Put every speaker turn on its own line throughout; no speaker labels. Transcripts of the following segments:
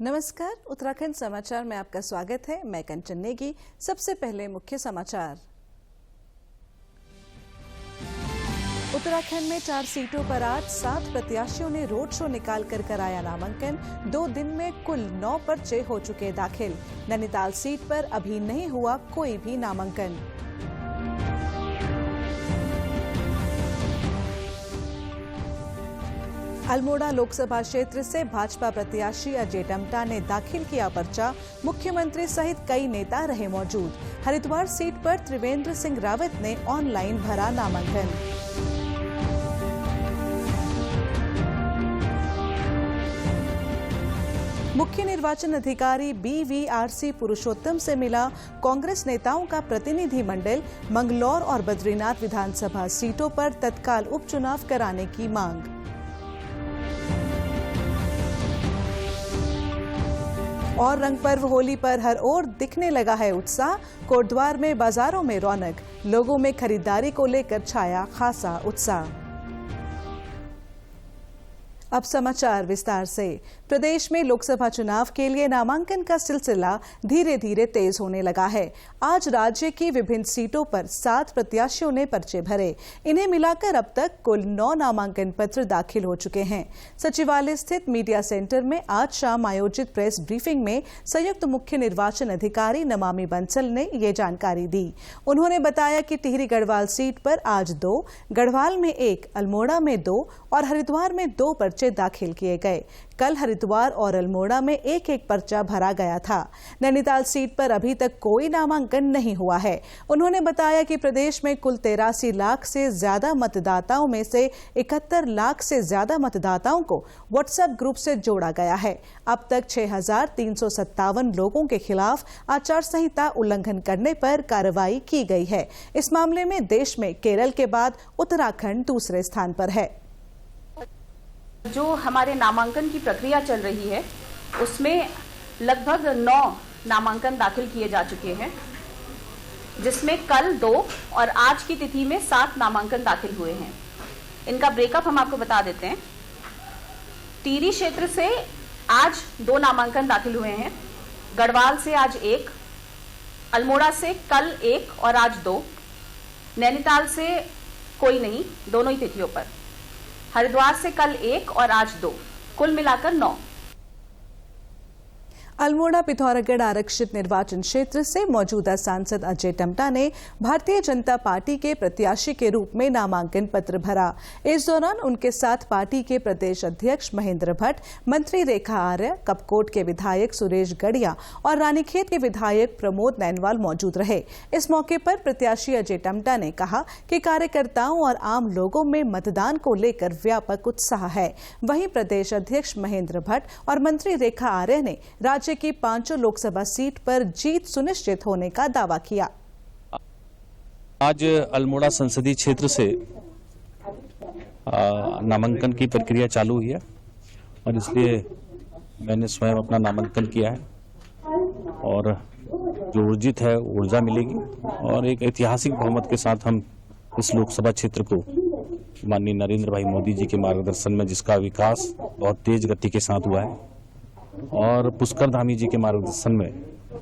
नमस्कार, उत्तराखंड समाचार में आपका स्वागत है। मैं कंचन नेगी। सबसे पहले मुख्य समाचार। उत्तराखंड में 4 सीटों पर आज 7 प्रत्याशियों ने रोड शो निकालकर कराया नामांकन। 2 दिन में कुल 9 पर्चे हो चुके दाखिल। नैनीताल सीट पर अभी नहीं हुआ कोई भी नामांकन। अल्मोड़ा लोकसभा क्षेत्र से भाजपा प्रत्याशी अजय टम्टा ने दाखिल किया पर्चा। मुख्यमंत्री सहित कई नेता रहे मौजूद। हरिद्वार सीट पर त्रिवेंद्र सिंह रावत ने ऑनलाइन भरा नामांकन। मुख्य निर्वाचन अधिकारी BVRC पुरुषोत्तम से मिला कांग्रेस नेताओं का प्रतिनिधि मंडल। मंगलौर और बद्रीनाथ विधानसभा सीटों पर तत्काल उपचुनाव कराने की मांग। और रंग पर्व होली पर हर ओर दिखने लगा है उत्साह। कोटद्वार में बाजारों में रौनक, लोगों में खरीदारी को लेकर छाया खासा उत्साह। अब समाचार विस्तार से। प्रदेश में लोकसभा चुनाव के लिए नामांकन का सिलसिला धीरे धीरे तेज होने लगा है। आज राज्य की विभिन्न सीटों पर 7 प्रत्याशियों ने पर्चे भरे। इन्हें मिलाकर अब तक कुल 9 नामांकन पत्र दाखिल हो चुके हैं। सचिवालय स्थित मीडिया सेंटर में आज शाम आयोजित प्रेस ब्रीफिंग में संयुक्त मुख्य निर्वाचन अधिकारी नमामि बंसल ने ये जानकारी दी। उन्होंने बताया कि टिहरी गढ़वाल सीट पर आज 2, गढ़वाल में 1, अल्मोड़ा में 2 और हरिद्वार में 2 पर्चे दाखिल किए गए। कल हरिद्वार और अल्मोड़ा में 1-1 पर्चा भरा गया था। नैनीताल सीट पर अभी तक कोई नामांकन नहीं हुआ है। उन्होंने बताया कि प्रदेश में कुल 83 लाख से ज्यादा मतदाताओं में से 71 लाख से ज्यादा मतदाताओं को व्हाट्सएप ग्रुप से जोड़ा गया है। अब तक 6,357 लोगों के खिलाफ आचार संहिता उल्लंघन करने पर कार्रवाई की गई है। इस मामले में देश में केरल के बाद उत्तराखंड दूसरे स्थान पर है।
जो हमारे नामांकन की प्रक्रिया चल रही है उसमें लगभग 9 नामांकन दाखिल किए जा चुके हैं, जिसमें कल 2 और आज की तिथि में 7 नामांकन दाखिल हुए हैं। इनका ब्रेकअप हम आपको बता देते हैं। टिहरी क्षेत्र से आज 2 नामांकन दाखिल हुए हैं। गढ़वाल से आज 1, अल्मोड़ा से कल 1 और आज 2, नैनीताल से कोई नहीं, दोनों ही तिथियों पर। हरिद्वार से कल 1 और आज 2, कुल मिलाकर 9।
अल्मोड़ा पिथौरागढ़ आरक्षित निर्वाचन क्षेत्र से मौजूदा सांसद अजय टम्टा ने भारतीय जनता पार्टी के प्रत्याशी के रूप में नामांकन पत्र भरा। इस दौरान उनके साथ पार्टी के प्रदेश अध्यक्ष महेंद्र भट्ट, मंत्री रेखा आर्य, कपकोट के विधायक सुरेश गढ़िया और रानीखेत के विधायक प्रमोद नैनवाल मौजूद रहे। इस मौके पर प्रत्याशी अजय टम्टा ने कहा कि कार्यकर्ताओं और आम लोगों में मतदान को लेकर व्यापक उत्साह है। वहीं प्रदेश अध्यक्ष महेंद्र भट्ट और मंत्री रेखा आर्य ने राज्य की 5 लोकसभा सीट पर जीत सुनिश्चित होने का दावा किया।
आज अल्मोड़ा संसदीय क्षेत्र से नामांकन की प्रक्रिया चालू हुई है और इसलिए मैंने स्वयं अपना नामांकन किया है और जो ऊर्जित है ऊर्जा मिलेगी और एक ऐतिहासिक बहुमत के साथ हम इस लोकसभा क्षेत्र को माननीय नरेंद्र भाई मोदी जी के मार्गदर्शन में, जिसका विकास बहुत तेज गति के साथ हुआ है, और पुष्कर धामी जी के मार्गदर्शन में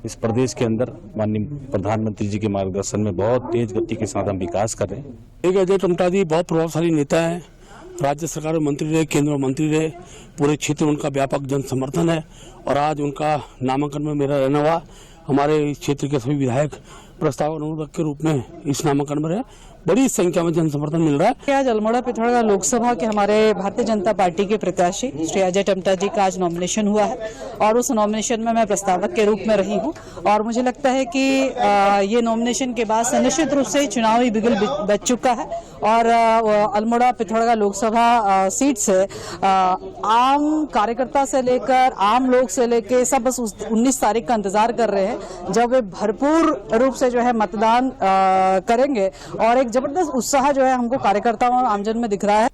इस प्रदेश के अंदर माननीय प्रधानमंत्री जी के मार्गदर्शन में बहुत तेज गति के साथ हम विकास कर रहे हैं।
अजय टम्टा जी बहुत प्रभावशाली नेता है। राज्य सरकार में मंत्री रहे, केंद्र में मंत्री रहे, पूरे क्षेत्र में उनका व्यापक जन समर्थन है और आज उनका नामांकन में मेरा रहना हुआ। हमारे इस क्षेत्र के सभी विधायक प्रस्ताव अनुमोदक के रूप में इस नामांकन में रहे। बड़ी संख्या में जन समर्थन मिल रहा है।
आज अल्मोड़ा पिथौरागढ़ लोकसभा के हमारे भारतीय जनता पार्टी के प्रत्याशी श्री अजय टम्टा जी का आज नॉमिनेशन हुआ है और उस नॉमिनेशन में मैं प्रस्तावक के रूप में रही हूं और मुझे लगता है कि ये नॉमिनेशन के बाद निश्चित रूप से चुनावी बिगुल बच चुका है और अल्मोड़ा पिथौरागढ़ लोकसभा सीट से आम कार्यकर्ता से लेकर आम लोग से लेकर सब बस 19 तारीख का इंतजार कर रहे हैं, जब वे भरपूर रूप से जो है मतदान करेंगे और एक जबरदस्त उत्साह जो है हमको कार्यकर्ताओं और आमजन में दिख रहा है।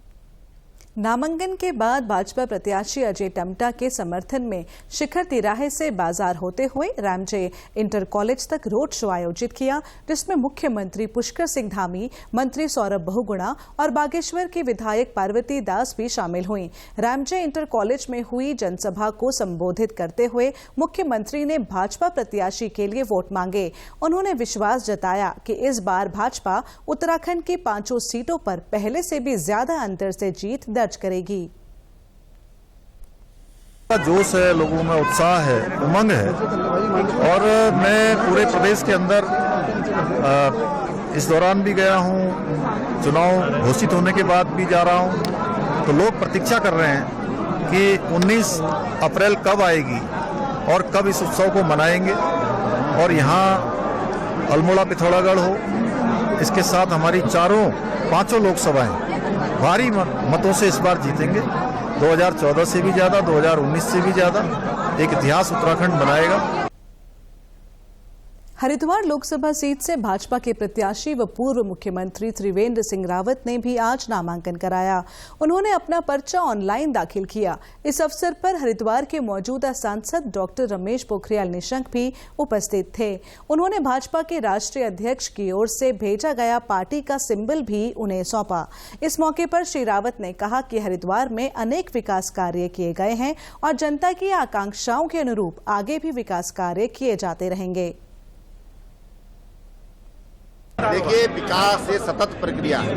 नामांकन के बाद भाजपा प्रत्याशी अजय टम्टा के समर्थन में शिखर तिराहे से बाजार होते हुए रामजे इंटर कॉलेज तक रोड शो आयोजित किया, जिसमें मुख्यमंत्री पुष्कर सिंह धामी, मंत्री सौरभ बहुगुणा और बागेश्वर की विधायक पार्वती दास भी शामिल हुईं। रामजे इंटर कॉलेज में हुई जनसभा को संबोधित करते हुए मुख्यमंत्री ने भाजपा प्रत्याशी के लिए वोट मांगे। उन्होंने विश्वास जताया कि इस बार भाजपा उत्तराखंड की 5 सीटों पर पहले से भी ज्यादा अंतर से जीत दर्ज करेगी।
जोश है, लोगों में उत्साह है, उमंग है और मैं पूरे प्रदेश के अंदर इस दौरान भी गया हूं, चुनाव घोषित होने के बाद भी जा रहा हूं, तो लोग प्रतीक्षा कर रहे हैं कि 19 अप्रैल कब आएगी और कब इस उत्सव को मनाएंगे। और यहाँ अल्मोड़ा पिथौरागढ़ हो, इसके साथ हमारी 5 लोकसभाएं भारी मतों से इस बार जीतेंगे। 2014 से भी ज्यादा, 2019 से भी ज्यादा एक इतिहास उत्तराखंड बनाएगा।
हरिद्वार लोकसभा सीट से भाजपा के प्रत्याशी व पूर्व मुख्यमंत्री त्रिवेंद्र सिंह रावत ने भी आज नामांकन कराया। उन्होंने अपना पर्चा ऑनलाइन दाखिल किया। इस अवसर पर हरिद्वार के मौजूदा सांसद डॉक्टर रमेश पोखरियाल निशंक भी उपस्थित थे। उन्होंने भाजपा के राष्ट्रीय अध्यक्ष की ओर से भेजा गया पार्टी का सिंबल भी उन्हें सौंपा। इस मौके पर श्री रावत ने कहा कि हरिद्वार में अनेक विकास कार्य किए गए हैं और जनता की आकांक्षाओं के अनुरूप आगे भी विकास कार्य किए जाते रहेंगे।
देखिए, विकास ये सतत प्रक्रिया है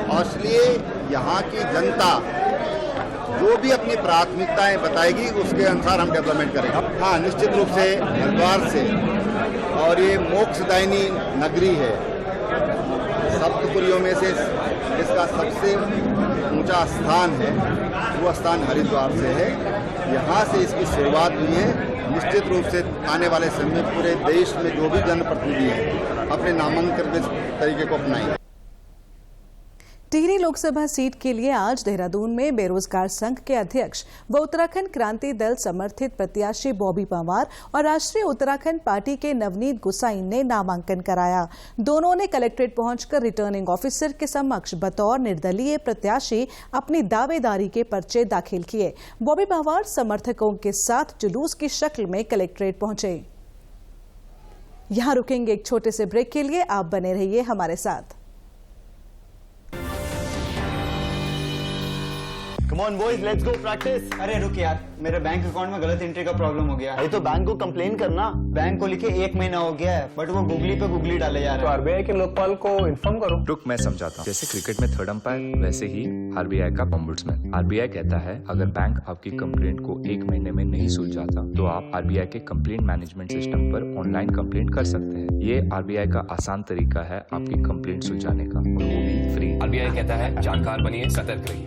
और इसलिए यहाँ की जनता जो भी अपनी प्राथमिकताएं बताएगी उसके अनुसार हम डेवलपमेंट करेंगे। हाँ, निश्चित रूप से हरिद्वार से, और ये मोक्षदायिनी नगरी है, सप्तपुरियों में से इसका सबसे ऊंचा स्थान है, वो स्थान हरिद्वार से है। यहाँ से इसकी शुरुआत हुई है। निश्चित रूप से आने वाले समय में पूरे देश में जो भी जनप्रतिनिधि हैं अपने नामांकन के तरीके को अपनाएंगे।
टिहरी लोकसभा सीट के लिए आज देहरादून में बेरोजगार संघ के अध्यक्ष व उत्तराखंड क्रांति दल समर्थित प्रत्याशी बॉबी पंवार और राष्ट्रीय उत्तराखंड पार्टी के नवनीत गुसाइन ने नामांकन कराया। दोनों ने कलेक्ट्रेट पहुंचकर रिटर्निंग ऑफिसर के समक्ष बतौर निर्दलीय प्रत्याशी अपनी दावेदारी के पर्चे दाखिल किए। बॉबी पंवार समर्थकों के साथ जुलूस की शक्ल में कलेक्ट्रेट पहुंचे। यहां रुकेंगे एक छोटे से ब्रेक के लिए, आप बने रहिए हमारे साथ।
Come on boys, let's go practice.
अरे रुक यार, मेरे बैंक अकाउंट में गलत एंट्री का प्रॉब्लम हो गया है।
अरे तो बैंक को कंप्लेन करना।
बैंक को लिखे 1 महीना हो गया है, बट वो गूगली पे गूगली डाले जा रहे हैं।
तो आरबीआई के लोकपाल को इन्फॉर्म करो।
रुक, मैं समझाता हूँ। जैसे क्रिकेट में 3rd अंपायर, वैसे ही आरबीआई का ओम्बुड्समैन। आरबीआई कहता है अगर बैंक आपकी कंप्लेंट को 1 महीने में नहीं सुलझाता तो आप आरबीआई के कंप्लेंट मैनेजमेंट सिस्टम पर ऑनलाइन कंप्लेंट कर सकते हैं। ये आरबीआई का आसान तरीका है आपकी कंप्लेंट सुलझाने का, और वो भी फ्री।
आरबीआई कहता है जानकार बनिए, सतर्क रहिए।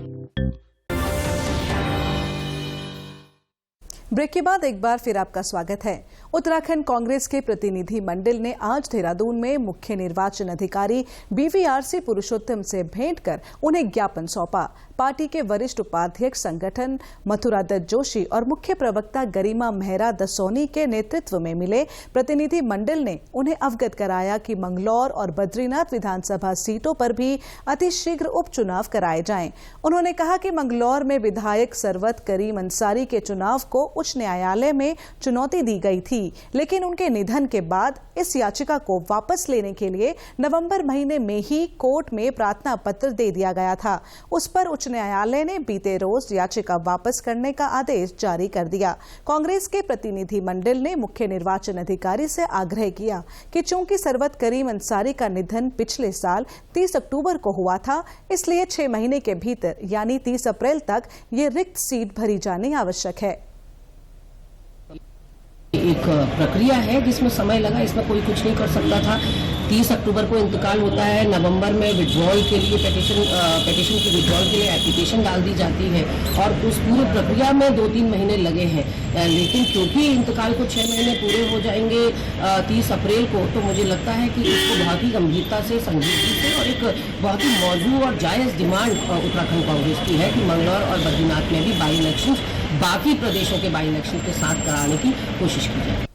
ब्रेक के बाद एक बार फिर आपका स्वागत है। उत्तराखंड कांग्रेस के प्रतिनिधि मंडल ने आज देहरादून में मुख्य निर्वाचन अधिकारी बीवीआरसी पुरुषोत्तम से भेंट कर उन्हें ज्ञापन सौंपा। पार्टी के वरिष्ठ उपाध्यक्ष संगठन मथुरा दत्त जोशी और मुख्य प्रवक्ता गरिमा मेहरा दसोनी के नेतृत्व में मिले प्रतिनिधि मंडल ने उन्हें अवगत कराया कि मंगलौर और बद्रीनाथ विधानसभा सीटों पर भी अतिशीघ्र उपचुनाव कराए जाएं। उन्होंने कहा कि मंगलौर में विधायक सरवत करीम अंसारी के चुनाव को उच्च न्यायालय में चुनौती दी गई थी, लेकिन उनके निधन के बाद इस याचिका को वापस लेने के लिए नवंबर महीने में ही कोर्ट में प्रार्थना पत्र दे दिया गया था। उस पर उच्च न्यायालय ने बीते रोज याचिका वापस करने का आदेश जारी कर दिया। कांग्रेस के प्रतिनिधि मंडल ने मुख्य निर्वाचन अधिकारी से आग्रह किया कि चूंकि सरवत करीम अंसारी का निधन पिछले साल 30 अक्टूबर को हुआ था, इसलिए 6 महीने के भीतर यानी 30 अप्रैल तक ये रिक्त सीट भरी जानी आवश्यक है।
एक प्रक्रिया है जिसमें समय लगा, इसमें कोई कुछ नहीं कर सकता था। 30 अक्टूबर को इंतकाल होता है, नवंबर में विड्रॉल के लिए पेटिशन की विड्रॉल के लिए एप्लीकेशन डाल दी जाती है और उस पूरी प्रक्रिया में 2-3 महीने लगे हैं। लेकिन क्योंकि इंतकाल को 6 महीने पूरे हो जाएंगे 30 अप्रैल को, तो मुझे लगता है कि इसको बहुत ही गंभीरता से, संजीदगी से और एक बहुत ही मौजूद और जायज़ डिमांड उत्तराखंड कांग्रेस की है कि मंगलौर और बद्रीनाथ में भी बाई इलेक्शन बाकी प्रदेशों के बाई इलेक्शन के साथ कराने की कोशिश की जाए।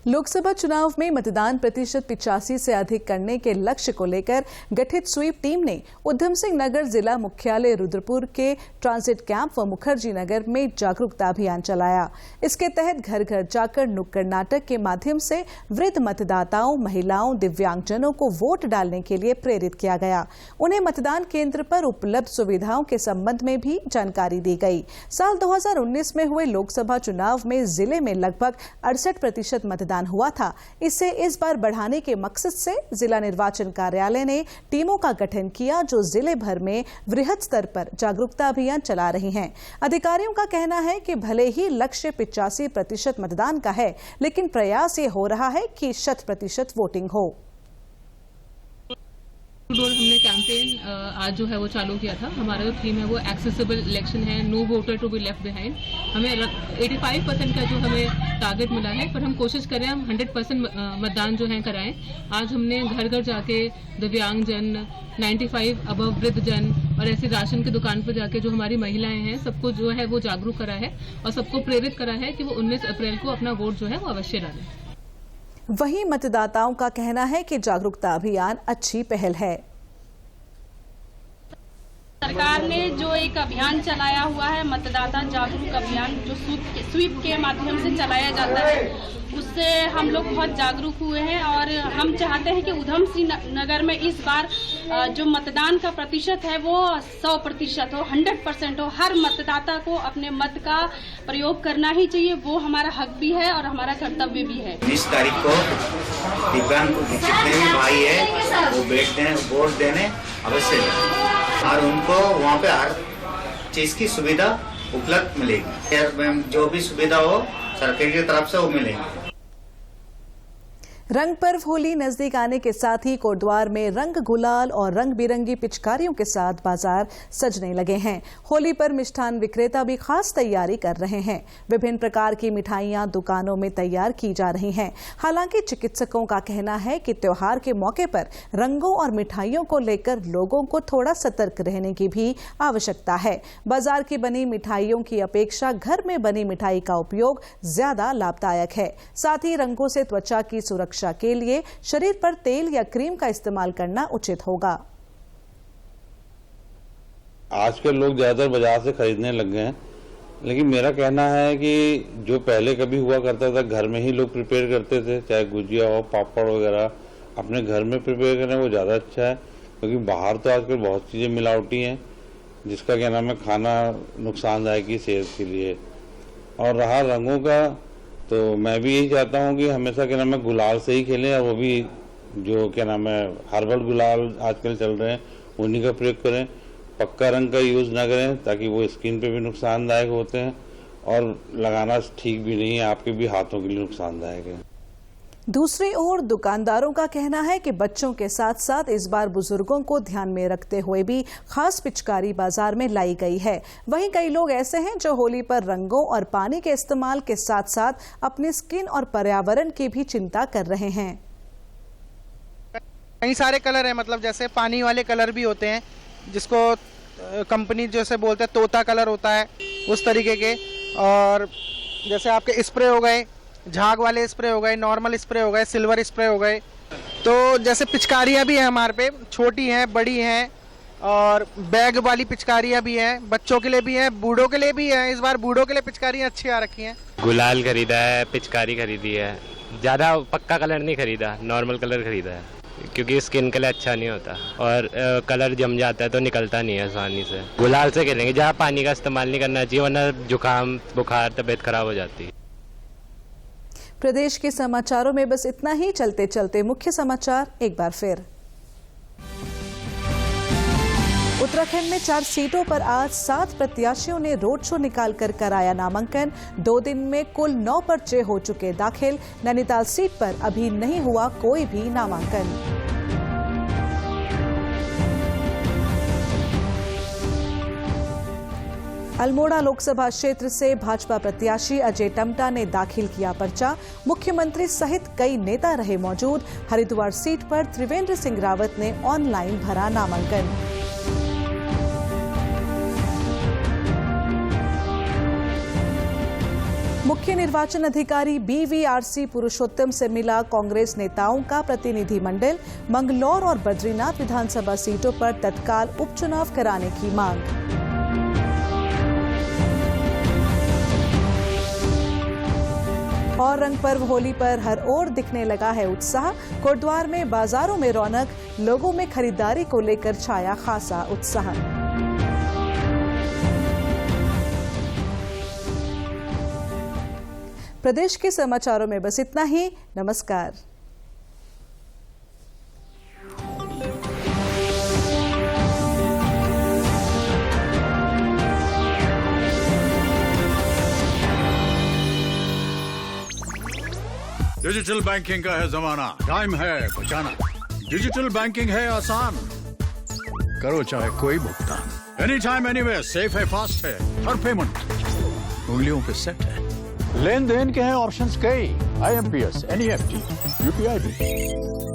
लोकसभा चुनाव में मतदान प्रतिशत 85 से अधिक करने के लक्ष्य को लेकर गठित स्वीप टीम ने उधम सिंह नगर जिला मुख्यालय रुद्रपुर के ट्रांजिट कैंप व मुखर्जी नगर में जागरूकता अभियान चलाया। इसके तहत घर घर जाकर नुक्कड़ नाटक के माध्यम से वृद्ध मतदाताओं, महिलाओं, दिव्यांगजनों को वोट डालने के लिए प्रेरित किया गया। उन्हें मतदान केंद्र पर उपलब्ध सुविधाओं के संबंध में भी जानकारी दी गई। साल 2019 में हुए लोकसभा चुनाव में जिले में लगभग 68% मतदान हुआ था। इसे इस बार बढ़ाने के मकसद से जिला निर्वाचन कार्यालय ने टीमों का गठन किया जो जिले भर में वृहद स्तर पर जागरूकता अभियान चला रही हैं। अधिकारियों का कहना है कि भले ही लक्ष्य 85% मतदान का है, लेकिन प्रयास ये हो रहा है कि 100% वोटिंग हो।
हमने कैंपेन आज जो है वो चालू किया था। हमारा जो थीम है वो एक्सेसिबल इलेक्शन है, no voter to be left behind. हमें 85% का जो हमें टारगेट मिला है, पर हम कोशिश करें हम 100% मतदान जो है कराएं। आज हमने घर घर जाके दिव्यांगजन, 95 अबव वृद्धजन और ऐसी राशन की दुकान पर जाके जो हमारी महिलाएं हैं सबको जो है वो जागरूक करा है और सबको प्रेरित करा है कि वो 19 अप्रैल को अपना वोट जो है वो अवश्य डालें।
वहीं मतदाताओं का कहना है कि जागरूकता अभियान अच्छी पहल है।
सरकार ने जो एक अभियान चलाया हुआ है, मतदाता जागरूक अभियान, जो स्वीप के माध्यम से चलाया जाता है, उससे हम लोग बहुत जागरूक हुए हैं और हम चाहते हैं कि उधम सिंह नगर में इस बार जो मतदान का प्रतिशत है वो 100% हो, 100% हो। हर मतदाता को अपने मत का प्रयोग करना ही चाहिए, वो हमारा हक भी है और हमारा कर्तव्य भी है।
20 तारीख को दिव्यांग जितने भी भाई है वो वोट देने अवश्य जाए और उनको वहाँ पे हर चीज की सुविधा उपलब्ध मिलेगी। जो भी सुविधा हो सरकार की तरफ से वो मिलेगी।
रंग पर्व होली नजदीक आने के साथ ही कोटद्वार में रंग गुलाल और रंग बिरंगी पिचकारियों के साथ बाजार सजने लगे हैं। होली पर मिष्ठान विक्रेता भी खास तैयारी कर रहे हैं। विभिन्न प्रकार की मिठाइयां दुकानों में तैयार की जा रही हैं। हालांकि चिकित्सकों का कहना है कि त्योहार के मौके पर रंगों और मिठाइयों को लेकर लोगों को थोड़ा सतर्क रहने की भी आवश्यकता है। बाजार की बनी मिठाइयों की अपेक्षा घर में बनी मिठाई का उपयोग ज्यादा लाभदायक है। साथ ही रंगों से त्वचा की सुरक्षा के लिए शरीर पर तेल या क्रीम का इस्तेमाल करना उचित होगा।
आजकल लोग ज्यादातर बाजार से खरीदने लग गए हैं, लेकिन मेरा कहना है कि जो पहले कभी हुआ करता था घर में ही लोग प्रिपेयर करते थे, चाहे गुजिया हो, पापड़ वगैरह अपने घर में प्रिपेयर करें वो ज्यादा अच्छा है। क्योंकि बाहर तो आजकल बहुत चीजें मिलावटी हैं जिसका क्या नाम है खाना नुकसानदायक है सेहत के लिए। और रहा रंगों का, तो मैं भी यही चाहता हूँ कि हमेशा क्या नाम है गुलाल से ही खेलें और वो भी जो क्या नाम है हर्बल गुलाल आजकल चल रहे हैं उन्हीं का प्रयोग करें। पक्का रंग का यूज ना करें ताकि वो स्किन पे भी नुकसानदायक होते हैं और लगाना ठीक भी नहीं है, आपके भी हाथों के लिए नुकसानदायक है।
दूसरी ओर दुकानदारों का कहना है कि बच्चों के साथ साथ इस बार बुजुर्गों को ध्यान में रखते हुए भी खास पिचकारी बाजार में लाई गई है। वहीं कई लोग ऐसे हैं जो होली पर रंगों और पानी के इस्तेमाल के साथ साथ अपनी स्किन और पर्यावरण की भी चिंता कर रहे हैं।
कई सारे कलर हैं, मतलब जैसे पानी वाले कलर भी होते हैं जिसको कंपनी जैसे बोलते हैं तोता कलर होता है उस तरीके के, और जैसे आपके स्प्रे हो गए, झाग वाले स्प्रे हो गए, नॉर्मल स्प्रे हो गए, सिल्वर स्प्रे हो गए। तो जैसे पिचकारियां भी हैं हमारे पे, छोटी हैं, बड़ी हैं और बैग वाली पिचकारियां भी हैं, बच्चों के लिए भी हैं, बूढ़ों के लिए भी हैं। इस बार बूढ़ों के लिए पिचकारियां अच्छी आ रखी हैं।
गुलाल खरीदा है, पिचकारी खरीदी है, ज़्यादा पक्का कलर नहीं खरीदा, नॉर्मल कलर खरीदा है क्योंकि स्किन के लिए अच्छा नहीं होता और कलर जम जाता है तो निकलता नहीं है आसानी से। गुलाल से खेलेंगे, जहाँ पानी का इस्तेमाल नहीं करना चाहिए वरना जुकाम, बुखार, तबीयत खराब हो जाती है।
प्रदेश के समाचारों में बस इतना ही। चलते चलते मुख्य समाचार एक बार फिर। उत्तराखंड में 4 सीटों पर आज 7 प्रत्याशियों ने रोड शो निकालकर कराया नामांकन। 2 दिन में कुल 9 पर्चे हो चुके दाखिल। नैनीताल सीट पर अभी नहीं हुआ कोई भी नामांकन। अल्मोड़ा लोकसभा क्षेत्र से भाजपा प्रत्याशी अजय टम्टा ने दाखिल किया पर्चा। मुख्यमंत्री सहित कई नेता रहे मौजूद। हरिद्वार सीट पर त्रिवेंद्र सिंह रावत ने ऑनलाइन भरा नामांकन। मुख्य निर्वाचन अधिकारी BVRC पुरुषोत्तम से मिला कांग्रेस नेताओं का प्रतिनिधिमंडल। मंगलौर और बद्रीनाथ विधानसभा सीटों पर तत्काल उपचुनाव कराने की मांग। और रंग पर्व होली पर हर ओर दिखने लगा है उत्साह। कोटद्वार में बाजारों में रौनक, लोगों में खरीदारी को लेकर छाया खासा उत्साह। प्रदेश के समाचारों में बस इतना ही। नमस्कार।
डिजिटल बैंकिंग का है जमाना, टाइम है बचाना। डिजिटल बैंकिंग है आसान, करो चाहे कोई भुगतान, एनी टाइम एनीवेयर, सेफ है, फास्ट है, हर पेमेंट उंगलियों पे सेट है। लेन देन के हैं ऑप्शंस कई, IMPS, NEFT, UPI भी।